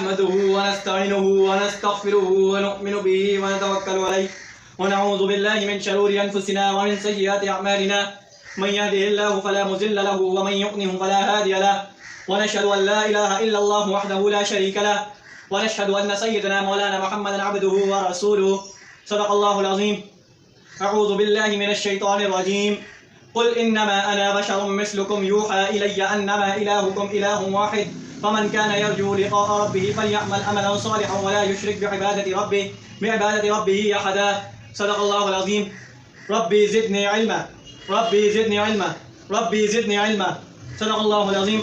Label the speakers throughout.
Speaker 1: नहमदुहु व नस्तईनुहु व नस्तगफिरुहु व नु'मिनु बिही व नतवक्कलु अलैहि व नऊज़ु बिल्लाहि मिन शुरूरि अनफुसिना व मिन सय्यिआति अअमालिना मन यहदिहिल्लाहु फला मुज़िल्ल लहु व मन युद्लिल फला हादिय लहु व नशहदु अन ला इलाहा इल्लल्लाहु वहदहु ला शरीका लहु व नशहदु अन्न सय्यदना मौलाना मुहम्मदन अब्दुहु व रसूलुहु सदक़ल्लाहुल अज़ीम। अऊज़ु बिल्लाहि मिनश शैतानिर रजीम। कुल इन्नमा अना बशरुम मिस्लुकुम यूहा इलय्या अन्नमा इलाहुकुम इलाहुन वाहिद फमन कान यरजू लिक़ाअ रब्बिहि फलयअमल अमलन सालिहन व ला युश्रिक बिइबादति रब्बिहि अहदा। सदक़ल्लाहुल अज़ीम। रब्बी ज़िदनी इल्मा रब्बी ज़िदनी इल्मा रब्बी ज़िदनी इल्मा। सदक़ल्लाहुल अज़ीम।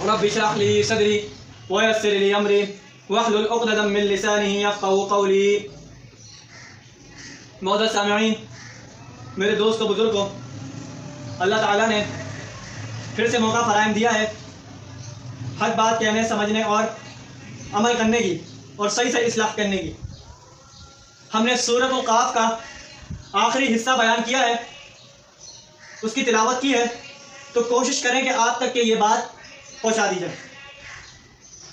Speaker 1: रब्बि इश्रह ली सदरी व यस्सिर ली अमरी वहलुल उक़दतम मिन लिसानी यफ़क़हू क़ौली। मोअज़्ज़ज़ सामिईन, मेरे दोस्तों बुजुर्गों, अल्लाह ताला ने फिर से मौका फराहम दिया है हक बात कहने, समझने और अमल करने की और सही से इस्लाह करने की। हमने सूरत काफ का आखिरी हिस्सा बयान किया है, उसकी तिलावत की है, तो कोशिश करें कि आप तक के ये बात पहुंचा दी जाए।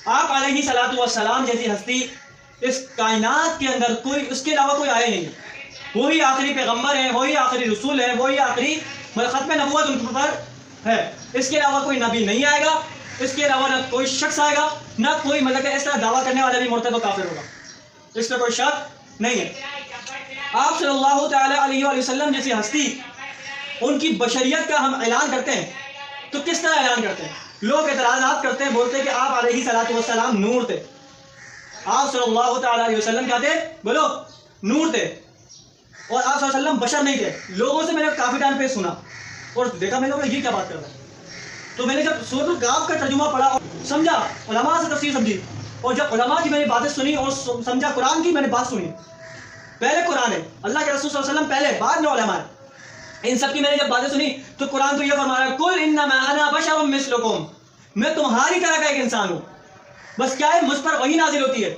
Speaker 1: आप अलैहि सलातु वस्सलाम जैसी हस्ती इस कायनात के अंदर कोई उसके अलावा कोई आए नहीं। वही आखिरी पैगंबर है, वही आखिरी रसूल है, वही आखिरी खत्म नबूवत उन पर है। इसके अलावा कोई नबी नहीं आएगा, इसके अलावा ना कोई शख्स आएगा, ना कोई मतलब इस तरह दावा करने वाला भी मुर्तद व काफिर होगा, इसमें कोई शक नहीं है। आप सल्लल्लाहु तआला अलैहि वसल्लम जैसी हस्ती, उनकी बशरियत का हम ऐलान करते हैं तो किस तरह ऐलान करते हैं? लोग एतराज़ात करते हैं, बोलते हैं कि आप अलैहि सलातु वस्सलाम नूर थे। आप सल्लल्लाहु तआला अलैहि वसल्लम क्या थे? बोलो, नूर थे। और आप सल्लल्लाहु अलैहि वसल्लम बशर नहीं थे। लोगों से मैंने काफ़ी टाइम पे सुना और देखा, मैंने ये क्या बात कर रहा है। तो मैंने जब सूरह गाफ का तर्जुमा पढ़ा और समझा, उलमा से तफसीर समझी, और जब उलमा की मैंने बातें सुनी और समझा, कुरान की मैंने बात सुनी। पहले कुरान है, अल्लाह के रसूल सल्लल्लाहु अलैहि वसल्लम पहले, बाद में उलमा है। इन सब की मैंने जब बातें सुनी तो कुरान तो ये फरमा रहा है, कुल इन्नमा अना बशरुम मिस्लुकुम, मैं तुम्हारी तरह का एक इंसान हूँ। बस क्या है, मुझ पर वही नाजिल होती है।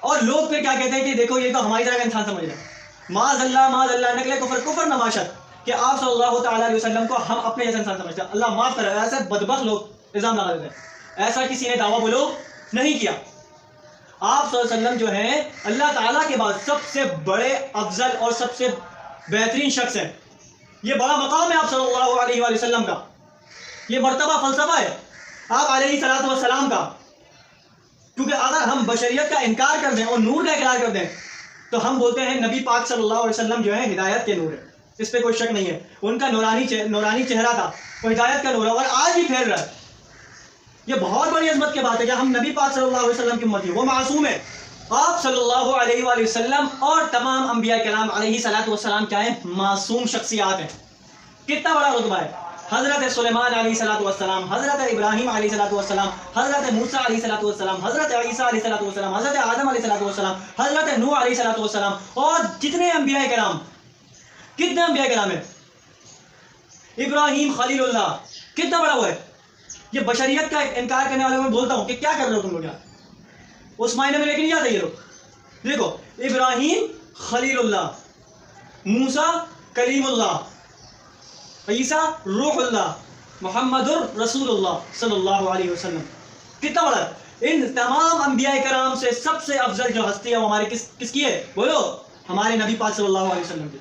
Speaker 1: और लोग फिर क्या कहते हैं कि देखो ये तो हमारी तरह का इंसान समझ रहे हैं। माज़अल्लाह नकले कुफर नमाशत, कि आप सल्लल्लाहु तआला अलैहि वसल्लम को हम अपने जैसा इंसान समझते हैं। अल्लाह माफ़ करे, ऐसे बदबख्त लोग इल्ज़ाम लगा देते हैं। ऐसा किसी ने दावा बोलो नहीं किया। आप सल्लल्लाहु अलैहि वसल्लम जो हैं अल्लाह ताला के बाद सबसे बड़े, अफजल और सबसे बेहतरीन शख्स हैं। ये बड़ा मकाम है आप सल्लल्लाहु अलैहि वसल्लम का, ये मर्तबा फ़लसफ़ा है आप अलैहि सलातु वस्सलाम का। क्योंकि अगर हम बशरियत का इनकार कर दें और नूर का इकरार कर दें तो हम बोलते हैं नबी पाक सल्लल्लाहु अलैहि वसल्लम जो है हिदायत के नूर है, इस पर कोई शक नहीं है। उनका नूरानी चेहरा था, वो हिदायत का नूर है और आज भी फैल रहा है। ये बहुत बड़ी अजमत की बात है कि हम नबी पाक सल्लल्लाहु अलैहि वसल्लम की उम्मत है, वो मासूम है। आप सल्लल्लाहु अलैहि वसल्लम और तमाम अंबिया किराम अलैहि सलातु वस्सलाम क्या है? मासूम शख्सियात हैं। कितना बड़ा रुतबा है। हज़रत सुलेमान अलैहि सलातु वस्सलाम, हज़रत इब्राहीम अलैहि सलातु वस्सलाम, हज़रत मूसा अलैहि सलातु वस्सलाम, हज़रत ईसा अलैहि सलातु वस्सलाम, हज़रत आदम अलैहि सलातु वस्सलाम, हज़रत नूह अलैहि सलातु वस्सलाम, और जितने अंबिया किराम, कितने अंबिया किराम है। इब्राहीम खलीलुल्लाह कितना बड़ा हुआ है। ये बशरियत का इनकार करने वालों में बोलता हूँ कि क्या कर रहे हो तुम लोग यहाँ, उस मायने में लेके नहीं जाते ये लोग। देखो, इब्राहीम खलीलुल्लाह, मूसा कलीमुल्लाह, ईसा रूहुल्लाह, मुहम्मदुर रसूलुल्लाह सल्लल्लाहु अलैहि वसल्लम, कितना बड़ा है। इन तमाम अंबिया कराम से सबसे अफजल जो हस्ती है वो हमारे किसकी है? बोलो, हमारे नबी पाक सल्लल्लाहु अलैहि वसल्लम की।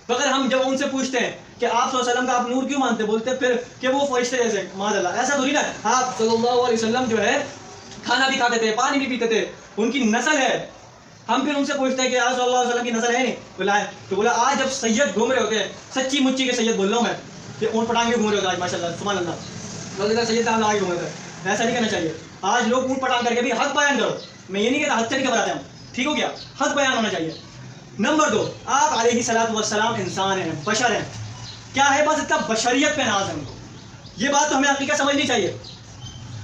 Speaker 1: तो अगर हम जब उनसे पूछते हैं कि आप सल्लल्लाहु अलैहि वसल्लम का आप नूर क्यों मानते, बोलते फिर कि वो फरिश्ते जैसे, माज़अल्लाह, ऐसा थोड़ी ना। आप सल्लल्लाहु अलैहि वसल्लम जो है खाना भी खाते थे, पानी भी पीते थे, उनकी नस्ल है। हम फिर उनसे पूछते हैं कि आप सल्लल्लाहु अलैहि वसल्लम की नस्ल है नहीं, बोला है। तो बोला आज जब सैयद घूम रहे होते हैं, सच्ची मुच्ची के सैयद बोल रहा हूँ मैं, कि ऊँट पटांग के घूम रहे होते आज, माशाल्लाह सुभान अल्लाह, बोलते सैयद हम आगे घूमे थे। ऐसा नहीं करना चाहिए। आज लोग ऊँट पटांग करके भी हक बयान करो। मैं ये नहीं कहता हक से नहीं घबराते हम, ठीक हो गया, हक बयान होना चाहिए। नंबर 2, आप अलैहि सलातु वस्सलाम इंसान हैं, बशर हैं। क्या है बस इतना बशरियत पे नाज है उनको। ये बात तो हमें हकीकत समझनी चाहिए।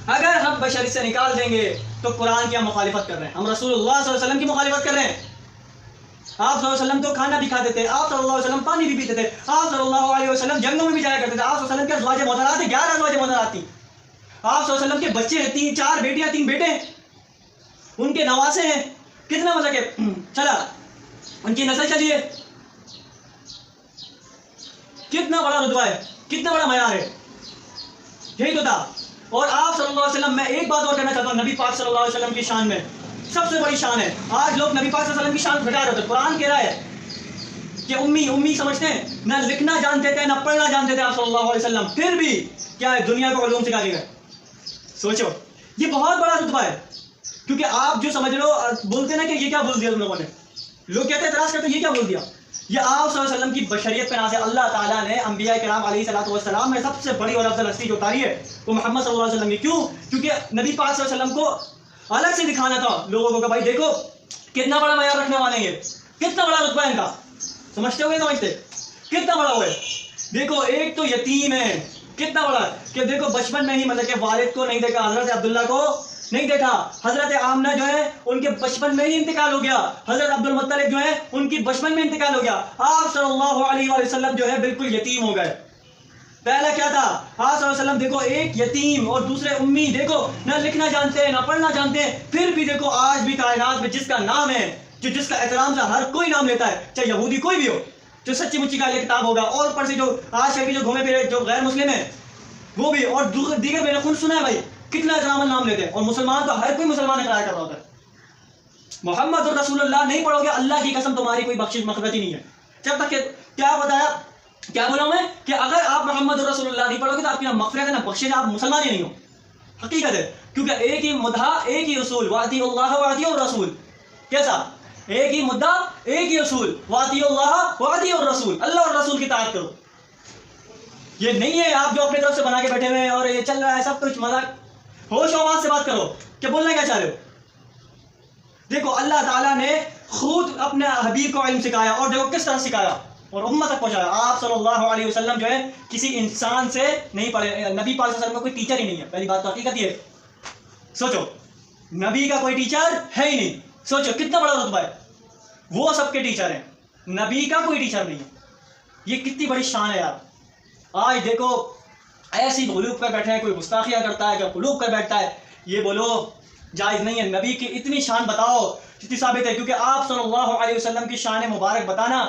Speaker 1: अगर हम बशरियत से निकाल देंगे तो कुरान की हम मुखालिफत कर रहे हैं, हम रसूलुल्लाह सल्लल्लाहु अलैहि वसल्लम की मुखालिफत कर रहे हैं। आप सल्लल्लाहु अलैहि वसल्लम तो खाना भी खाते थे, आप सल्लल्लाहु अलैहि वसल्लम पानी भी पीते थे, आप सल्लल्लाहु अलैहि वसल्लम जंगलों में भी जाया करते थे, आप सल्लल्लाहु अलैहि वसल्लम के अज़वाज मुतहहरात 11 अज़वाज मुतहहरात थी। आप सल्लल्लाहु अलैहि वसल्लम के बच्चे हैं, 4 बेटियां 3 बेटे, उनके नवासे हैं। कितना मतलब के चला, उनकी नस्ल चलिए, कितना बड़ा रुतबा है, कितना बड़ा मयार है। यही तो था। और आप सल्लल्लाहु अलैहि वसल्लम, मैं एक बात और कहना चाहता हूँ नबी पाक सल्लल्लाहु अलैहि वसल्लम की शान में, सबसे बड़ी शान है। आज लोग नबी पाक सल्लल्लाहु अलैहि वसल्लम की शान घटा रहे होते। कुरान कह रहा है कि उम्मी समझते हैं, ना लिखना जानते थे ना पढ़ना जानते थे आप सल्लल्लाहु अलैहि वसल्लम, फिर भी क्या है दुनिया को उलूम सिखा के गए। सोचो ये बहुत बड़ा रुतबा है। क्योंकि आप जो समझ लो, बोलते ना कि ये क्या बोल दिया तुम लोगों ने, लोग कहते हैं तराश करते ये क्या बोल दिया। ये आप सल्लल्लाहु अलैहि वसल्लम की बशरियत पे नाज़ है। अल्लाह ताला ने अंबिया किराम अलैहिस्सलातु वस्सलाम में सबसे बड़ी और अफजल हस्ती जो उतारी है वो मोहम्मद सल्लल्लाहु अलैहि वसल्लम की। क्यों? क्योंकि नबी पाक सल्लल्लाहु अलैहि वसल्लम को अलग से दिखाना था लोगों को, भाई देखो कितना बड़ा मयार रखने वाले हैं, कितना बड़ा रुतबा है इनका। समझते हो? समझते कितना बड़ा हुआ है। देखो एक तो यतीम है, कितना बड़ा कि देखो बचपन में ही मतलब कि वालिद को नहीं देखा, हजरत अब्दुल्ला को नहीं देखा, हजरत आमना जो है उनके बचपन में ही इंतकाल हो गया, हजरत अब्दुल मुत्तलिब जो है उनकी बचपन में इंतकाल हो गया। आप सल्लल्लाहु अलैहि वसल्लम जो है बिल्कुल यतीम हो गए। पहला क्या था? आप सल्लल्लाहु अलैहि वसल्लम देखो एक यतीम और दूसरे उम्मी, देखो ना लिखना जानते हैं ना पढ़ना जानते हैं, फिर भी देखो आज भी कायनात में जिसका नाम है, जो जिसका एहतराम से हर कोई नाम लेता है, चाहे यहूदी कोई भी हो, जो सच्ची मुच्ची का किताब होगा, और ऊपर से जो आज के जो घूमे फिरे जो गैर मुस्लिम है वो भी, और दीगर मैंने खुद सुना है भाई कितना एहतराम नाम लेते हैं। और मुसलमान तो हर कोई मुसलमान इकरार कर रहा होता है मोहम्मद और रसूलुल्लाह नहीं पढ़ोगे, अल्लाह की कसम तुम्हारी कोई बख्शिश मग़फ़िरत ही नहीं है। जब तक क्या बताया, क्या बोला मैं कि अगर आप मोहम्मद और रसूलुल्लाह नहीं पढ़ोगे तो आपकी ना मग़फ़िरत है ना बख्शिश, आप मुसलमान ही नहीं हो। हकीकत है, क्योंकि एक ही मुद्दा एक ही उसूल, वातिउल्लाह वातिउर रसूल। कैसा? एक ही मुद्दा एक ही उसूल, वातिउल्लाह वातिउर रसूल, अल्लाह और रसूल की ताअत करो। ये नहीं है आप जो अपनी तरफ से बना के बैठे हुए हैं और ये चल रहा है सब कुछ मजाक। होश आवाज से बात करो कि बोलना क्या चाह रहे हो। देखो अल्लाह ताला ने खुद अपने हबीब को इल्म सिखाया, और देखो किस तरह सिखाया और उम्मत तक पहुंचाया। आप सल्लल्लाहु अलैहि वसल्लम जो है किसी इंसान से नहीं पढ़े, नबी पाक सल्लल्लाहु अलैहि वसल्लम का कोई टीचर ही नहीं है। पहली बात तो हकीकत ये, सोचो नबी का कोई टीचर है ही नहीं। सोचो कितना बड़ा रुतबा है, वो सबके टीचर हैं, नबी का कोई टीचर नहीं है। ये कितनी बड़ी शान है यार। आज देखो ऐसी गुलूब कर बैठे हैं, कोई गुस्ताखियाँ करता है, कोई गुलूब कर बैठता है, ये बोलो जायज़ नहीं है। नबी की इतनी शान बताओ कितनी साबित है, क्योंकि आप सल्लल्लाहु अलैहि वसल्लम की शान मुबारक बताना,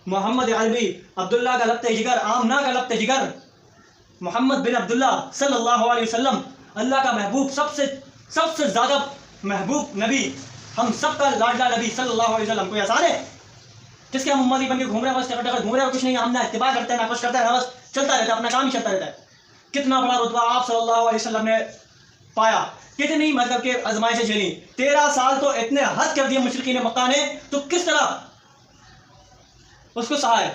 Speaker 1: मोहम्मद अरबी अब्दुल्ला का लब्ते जिगर, आमना का लब्ते जिगर, मोहम्मद बिन अब्दुल्ला सल्लल्लाहु अलैहि वसल्लम, अल्लाह का महबूब, सबसे ज़्यादा महबूब नबी, हम सबका लाडला नबी सल्लल्लाहु अलैहि वसल्लम। कोई आसान है जिसके हम उम्मती बन के घूम रहे हैं, बस टकर घूम रहे हैं, कुछ नहीं, हम ना इत्तिबा करते हैं ना कुछ करते हैं, बस चलता रहता है, अपना काम ही चलता रहता है। कितना बड़ा रुतबा आप सल्लल्लाहु अलैहि वसल्लम ने पाया, कितनी मतलब के आजमाइशें झेली। 13 साल तो इतने हद कर दिए मुशरिकीन मक्का ने, तो किस तरह उसको सहा है,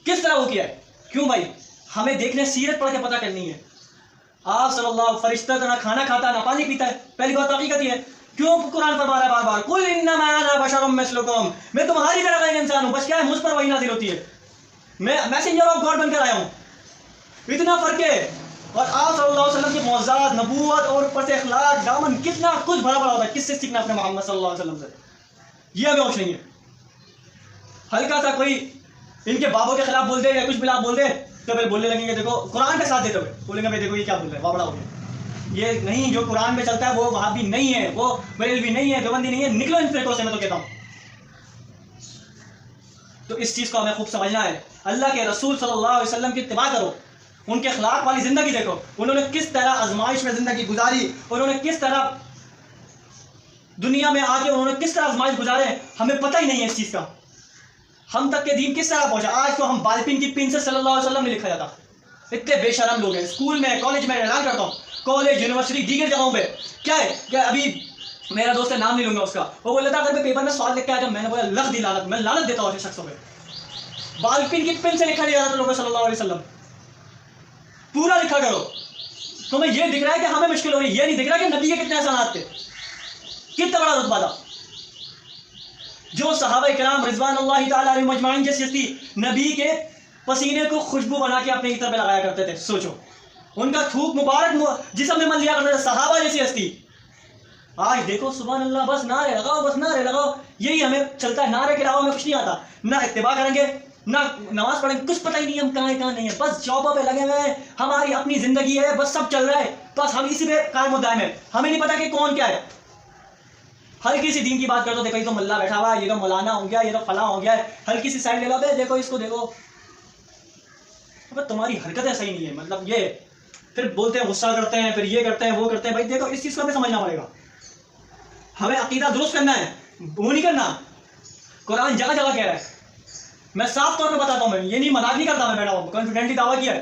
Speaker 1: किस तरह वो किया है। क्यों भाई? हमें देखने सीरत पढ़ के पता करनी है। आप सल्लल्लाहु, फरिश्ता तो ना खाना खाता ना पानी पीता है, पहली बात हकीकत ही है। क्यों कुरान फरमा रहा है बार बार, कुल इन्नमा अना बशरुम मिस्लुकुम, मैं तुम्हारी तरह का इंसान हूं, बस क्या है मुझ पर वही नाज़िल होती है, मैं मैसेंजर ऑफ गॉड बनकर आया हूं। इतना फर्क है। और आप सल्लल्लाहु अलैहि वसल्लम की मौज़ात, नबूवत और ऊपर से अखलाक, दामन कितना कुछ भरा भरा होता है। किससे सीखना अपने मोहम्मद सल्लल्लाहु अलैहि वसल्लम से? ये हमें होश नहीं है। हल्का सा कोई इनके बाबों के खिलाफ बोल दे या कुछ भी बोल दे तो फिर बोलने लगेंगे, देखो कुरान के साथ देते हुए बोलेंगे भाई देखो ये क्या बोल रहे हैं, वाह बड़ा हो गया। ये नहीं, जो कुरान में चलता है वो वहां भी नहीं है, वो बरेलवी नहीं है, देवबंदी नहीं है, निकलो इन फिरकों से, मैं तो कहता हूं। तो इस चीज को हमें खूब समझना है। अल्लाह के रसूल सल्लल्लाहु अलैहि वसल्लम की इत्तिबा करो, उनके अखलाक वाली जिंदगी देखो, उन्होंने किस तरह आजमाइश में जिंदगी गुजारी, उन्होंने किस तरह दुनिया में आके उन्होंने किस तरह आजमाइश गुजारे, हमें पता ही नहीं है इस चीज का। हम तक के दीन किस तरह पहुंचा। आज तो हम बालपिन की पिन से सल्लल्लाहु अलैहि वसल्लम ने लिखा जाता। इतने बेशरम लोग हैं। स्कूल में, कॉलेज में, ऐलान करता हूँ, कॉलेज, यूनिवर्सिटी, दीगर जगहों पे क्या है, क्या अभी मेरा दोस्त है, नाम नहीं लूंगा उसका, वो बोल रहा था अगर मैं पेपर में सवाल लिख के आया, मैंने बोला लख दी लानत, मैं लानत देता हूँ ऐसे शख्सों पे। बालपिन की पिन से लिखा दिया जाता लोगों सल्लल्लाहु अलैहि वसल्लम, पूरा लिखा करो। तुम्हें ये दिख रहा है कि हमें मुश्किल हो रही है, ये नहीं दिख रहा कि नबी के कितने एहसानात थे, कितना बड़ा रुतबा था। जो सहाबा इकराम रिज़वानुल्लाहि ताला अलैहिम अजमाइन जैसी हस्ती नबी के पसीने को खुशबू बना के अपने इत्र पे लगाया करते थे। सोचो उनका थूक मुबारक जिस्म में मल लिया करते थे, सहाबा जैसी हस्ती। आज देखो सुभान अल्लाह, बस नारे लगाओ, बस नारे लगाओ, यही हमें चलता है। नारे के अलावा हमें कुछ नहीं आता, ना इत्तिबा करेंगे ना नमाज पढ़ेंगे, कुछ पता ही नहीं हम कहाँ नहीं है, बस जॉबों पे लगे हुए हैं, हमारी अपनी जिंदगी है, बस सब चल रहा है, बस हम इसी पे कायम दायम है, हमें नहीं पता कि कौन क्या है। हल्की सी दीन की बात कर दो, देखो ये तो मल्ला बैठा हुआ है, ये तो मौलाना हो गया, ये तो फला हो गया है, हल्की सी साइड ले लो, देखो इसको देखो, तुम्हारी हरकतें सही नहीं है। मतलब ये फिर बोलते हैं, गुस्सा करते हैं, फिर ये करते हैं, वो करते हैं। भाई देखो, इस चीज को हमें समझना पड़ेगा। हमें अकीदा दुरुस्त करना है, वो नहीं करना। कुरान जगह जगह कह रहा है, मैं साफ तौर पे बताता हूँ, मैं ये नहीं, मजाक नहीं करता। मैं बैठा हूँ कॉन्फिडेंटली दावा किया है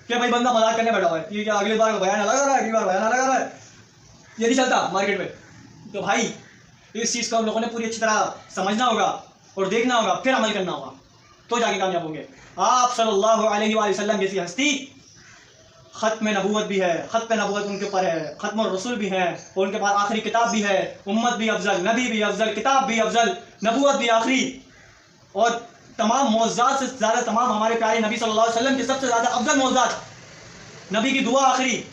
Speaker 1: कि भाई बंदा मजाक करने बैठा हुआ है, ये क्या अगली बार बयान अलग आ रहा है, अगली बार बयान अलग आ रहा है, ये नहीं चलता मार्केट में। तो भाई इस चीज़ को हम लोगों ने पूरी अच्छी तरह समझना होगा और देखना होगा, फिर अमल करना होगा, तो जाके कामयाब होंगे। आप सल्लल्लाहु अलैहि वसल्लम जैसी हस्ती, खत्म नबूवत भी है, खत्म नबूवत उनके ऊपर है, खत्म रसूल भी है, और उनके पास आखिरी किताब भी है। उम्मत भी अफजल, नबी भी अफजल, किताब भी अफजल, नबूवत भी आखिरी, और तमाम मौज़ात से ज़्यादा, तमाम हमारे प्यारे नबी सल्लल्लाहु अलैहि वसल्लम के सबसे ज़्यादा अफजल मौज़ात, नबी की दुआ आखिरी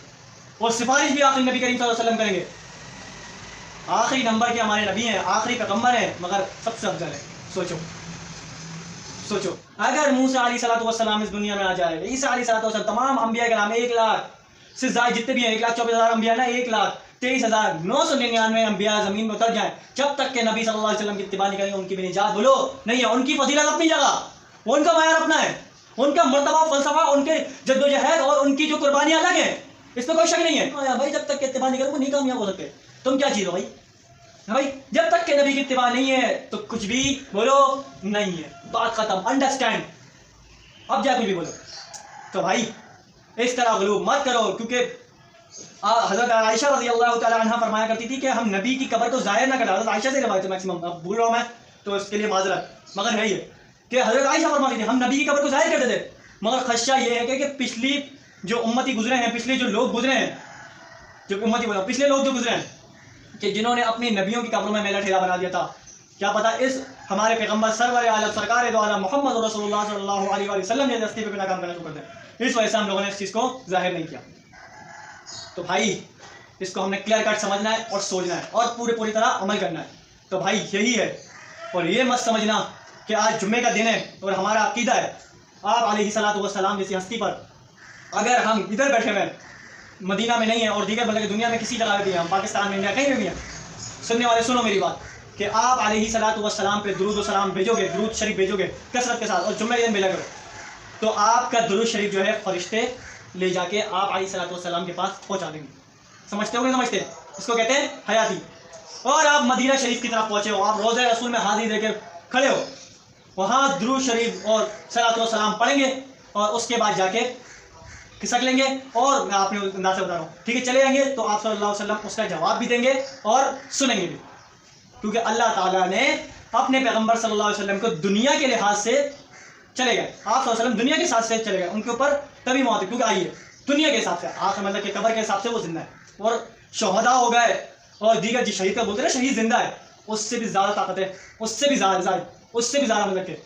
Speaker 1: और सिफारिश भी आखिरी नबी करीम सल्लल्लाहु अलैहि वसल्लम करेंगे। आखिरी नंबर के हमारे नबी हैं, आखिरी पैगंबर हैं, मगर सबसे अफजल है। सोचो सोचो, अगर मूसा अलैहिस्सलातु वस्सलाम इस दुनिया में आ जाए, ईसा अलैहिस्सलातु वस्सलाम, तमाम अंबिया के नाम 1 लाख से ज़्यादा जितने भी हैं, 1,24,000 अंबिया ना, 1,23,999 अंबिया ज़मीन में उतर जाए, जब तक के नबी सल्लल्लाहु अलैहि वसल्लम की इत्तिबा नहीं करेंगे, उनकी भी निजात बोलो नहीं है। उनकी फजीलत अपनी जगह, उनका मायार अपना है, उनका मर्तबा, फलसफा, उनके जद्दोजहद और उनकी जो कुर्बानी अलग है, इसमें कोई शक नहीं है। भाई जब तक के इत्तिबा नहीं करोगे नहीं कामयाब हो सकते। तुम क्या चीज़ हो भाई? भाई जब तक के नबी की इत्तिबा नहीं है तो कुछ भी बोलो नहीं है, बात खत्म। अंडरस्टैंड? अब जा कुछ भी बोलो। तो भाई इस तरह गुलूब मत करो, क्योंकि हज़रत आयशा रज़ियल्लाहु तआला अन्हा फरमाया करती थी कि हम नबी की कब्र को ज़ाहिर ना करें। हज़रत आयशा से रिवायत है, मैक्सिमम अब भूल रहा हूँ मैं, तो इसके लिए माजरत, मगर है ये कि हज़रत आयशा फरमाती थी हम नबी की कब्र को ज़ाहिर करते थे, मगर खदशा ये है कि पिछली जो उम्मती गुजरे हैं, पिछले जो लोग गुजरे हैं, जो उम्मती बोला, पिछले लोग जो गुजरे हैं, कि जिन्होंने अपनी नबियों की कब्रों में मेला ठेला बना दिया था, क्या पता इस हमारे पैगंबर सरवर आलम सरकार दो आलम मोहम्मद रसूलुल्लाह सल्लल्लाहु अलैहि वसल्लम ने दस्ती पे काम करना शुरू कर दिया। इस वजह से हम लोगों ने इस चीज़ को जाहिर नहीं किया। तो भाई इसको हमने क्लियर कट समझना है और सोचना है और पूरी तरह अमल करना है। तो भाई यही है, और ये मत समझना कि आज जुम्मे का दिन है और हमारा अकीदा है आप अलैहिस्सलातु वस्सलाम जैसी हस्ती पर, अगर हम इधर बैठे हुए मदीना में नहीं है और दीगर बल्कि दुनिया में किसी जगह भी हैं, हम पाकिस्तान में, इंडिया, कहीं भी हैं, सुनने वाले सुनो मेरी बात, कि आप अलैहिस्सलातु वस्सलाम पे दुरूद व सलाम भेजोगे, दुरूद शरीफ भेजोगे कसरत के साथ, और जुम्मे के दिन भेजा करो, तो आपका दुरूद शरीफ जो है फरिश्ते ले जाके आप अलैहिस्सलातु वस्सलाम के पास पहुंचा देंगे। समझते हो? नहीं समझते? इसको कहते हैं हयाती। और आप मदीना शरीफ की तरफ पहुंचे हो, आप रोज़े रसूल में हाजिर देकर खड़े हो, वहाँ दुरूद शरीफ और सलातो सलाम पढ़ेंगे और उसके बाद जाके खिसक लेंगे। और मैं आपने अंदाज से बता रहा हूँ, ठीक है, चले जाएंगे तो आप सल्लल्लाहु अलैहि वसल्लम उसका जवाब भी देंगे और सुनेंगे भी, क्योंकि अल्लाह ताला ने अपने पैगंबर सल्लल्लाहु अलैहि वसल्लम को दुनिया के लिहाज से चले गए, आप सल्लल्लाहु अलैहि वसल्लम दुनिया के हिसाब से चले गए, उनके ऊपर तभी मौत है, क्योंकि आइए दुनिया के हिसाब से, आप समझ के कब्र के हिसाब से वो जिंदा है, और शहदा हो गए और दीगर जी शहीद का बोलते हैं ना, शहीद जिंदा है, उससे भी ज़्यादा ताकत है, उससे भी ज़्यादा मतलब के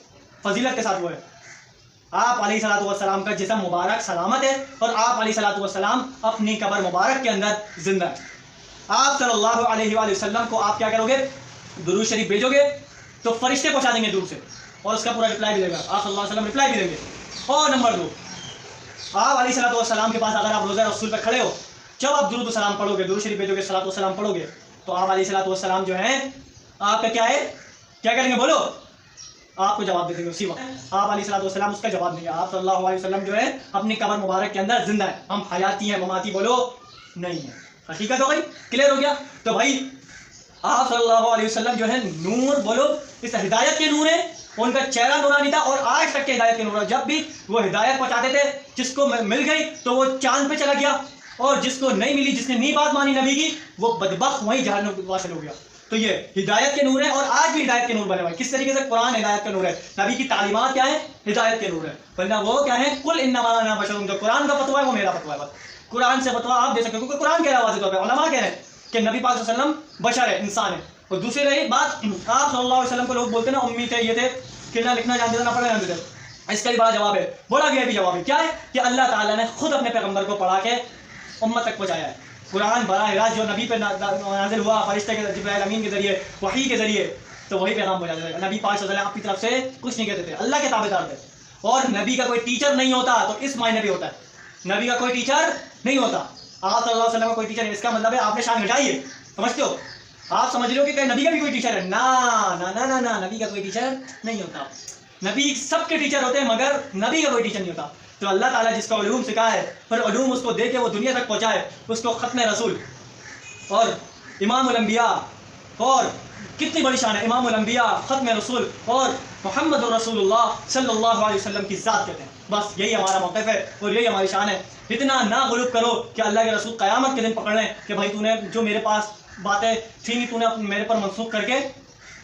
Speaker 1: फजीलत के साथ वो है। आप अलैहिस्सलातु वस्सलाम का जिस्म मुबारक सलामत है और आप अलैहिस्सलातु वस्सलाम अपनी कब्र मुबारक के अंदर जिंदा है। आप सल्लल्लाहु अलैहि वसल्लम को आप क्या करोगे? दुरूद शरीफ भेजोगे तो फरिश्ते पहुंचा देंगे दूर से, और उसका पूरा रिप्लाई भी देगा, आप सल्लल्लाहु अलैहि वसल्लम रिप्लाई भी देंगे। और नंबर 2, आप अलैहिस्सलातु वस्सलाम के पास अगर आप रोज़ा रसूल पर खड़े हो, जब आप दुरूद सलाम पढ़ोगे, दुरूद शरीफ भेजोगे, सलातो सलाम पढ़ोगे, तो आप अलैहिस्सलातु वस्सलाम जो है आपका क्या है, क्या करेंगे बोलो? आपको जवाब दे देंगे उसी वक्त। आप अलैहिस्सलातु वस्सलाम उसका जवाब देंगे, आप सल्लल्लाहु अलैहि वसल्लम जो है अपनी कब्र मुबारक के अंदर जिंदा है, हम हयाती हैं, ममाती बोलो नहीं है। हकीकत हो गई, क्लियर हो गया? तो भाई आप सल्लल्लाहु अलैहि वसल्लम जो है नूर बोलो, इस हिदायत के नूर है, उनका चेहरा नूरानी था और आज तक के हिदायत के नूर है। जब भी वो हिदायत पहुंचाते थे, जिसको मिल गई तो वो चांद पे चला गया, और जिसको नहीं मिली, जिसने नहीं बात मानी नबी की, वो बदबख्त वहीं जहन्नम वासिल हो गया। तो ये हिदायत के नूर है और आज भी हिदायत के नूर बने हुए। किस तरीके से? कुरान हिदायत का नूर है, नबी की तालीमात क्या है? हिदायत के नूर है। वरना वो क्या है? कुल इन्नमा अना बशरुन, जो कुरान का फतवा है वो मेरा फतवा है, बस कुरान से फतवा आप दे सकते हो, क्योंकि कुरान कह रहा है वाज़िह तौर पे, उलमा कह रहे हैं कि नबी पाक सल्लल्लाहु अलैहि वसल्लम बशर है, इंसान है। और दूसरी रही बात, आप सल्लल्लाहु अलैहि वसल्लम को लोग बोलते हैं ना उम्मी थे, ये थे कि ना लिखना जानते थे ना पढ़ना जानते थे। इसका भी बड़ा जवाब है, बड़ा गया भी जवाब है, क्या है कि अल्लाह ताला ने खुद अपने पैगंबर को पढ़ा के उम्मत तक पहुँचाया है। कुरान बराह रास्त जो नबी पे नाज़िल हुआ फरिश्ते के जिब्राइल अमीन के जरिए, वही के जरिए, तो वही पैगाम पहुँचा देता है। नबी पाक सल्लल्लाहु अलैहि वसल्लम अपनी तरफ से कुछ नहीं कहते थे, अल्लाह के ताबेदार थे। और नबी का कोई टीचर नहीं होता, तो इस मायने भी होता है, नबी का कोई टीचर नहीं होता, आप सल्लल्लाहु अलैहि वसल्लम का कोई टीचर नहीं। इसका मतलब है आपने शान घटाई है, समझते हो? आप समझ रहे हो कि नबी का भी कोई टीचर है? ना ना ना ना ना, नबी का कोई टीचर नहीं होता। नबी सबके टीचर होते हैं, मगर नबी का कोई टीचर नहीं होता। तो तो अल्लाह ताला जिसका उलूम सिखाया है, फिर उलूम उसको दे के वो दुनिया तक पहुँचाए, उसको ख़त्म रसूल और इमामुल अंबिया, और कितनी बड़ी शान है, इमामुल अंबिया, ख़त्म रसूल और मुहम्मद रसूलुल्लाह सल्लल्लाहु अलैहि वसल्लम की ज़ात कहते हैं। बस यही हमारा मौक़िफ़ है और यही हमारी शान है। इतना ना गुलूब करो कि अल्लाह के रसूल क़यामत के दिन पकड़ लें कि भाई तूने जो मेरे पास बातें थी नहीं, तूने मेरे पर मनसूख करके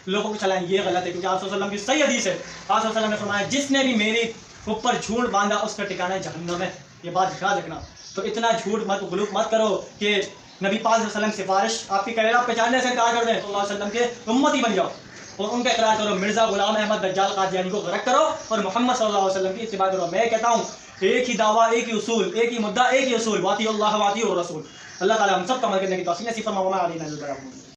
Speaker 1: लोगों को चलाएं। ये गलत है, क्योंकि आप सल्लल्लाहु अलैहि वसल्लम की सही हदीस है। आप सल्लल्लाहु अलैहि वसल्लम ने फरमाया, जिसने भी मेरे ऊपर झूठ बांधा उसका ठिकाना जहन्नम है। ये बात याद रखना। तो इतना झूठ मत, गुलूब मत करो कि नबी पाक सल्लल्लाहु अलैहि वसल्लम सिफारिश आपकी करेगा, आप पहचानने से इनकार कर दें, सल्लल्लाहु अलैहि वसल्लम के उम्मती बन जाओ और उनका इकरार करो। मिर्ज़ा गुलाम अहमद दज्जाल कादियानी को गरक करो और मोहम्मद सल्लल्लाहु अलैहि वसल्लम की इत्तिबा करो। मैं कहता हूँ एक ही दावा, एक ही उसूल, एक ही मुद्दा, एक ही उसूल, वाती अल्लाह वाती और रसूल। अल्लाह ताला हम सब को अमल करने की तौफीक नसीब फरमाए।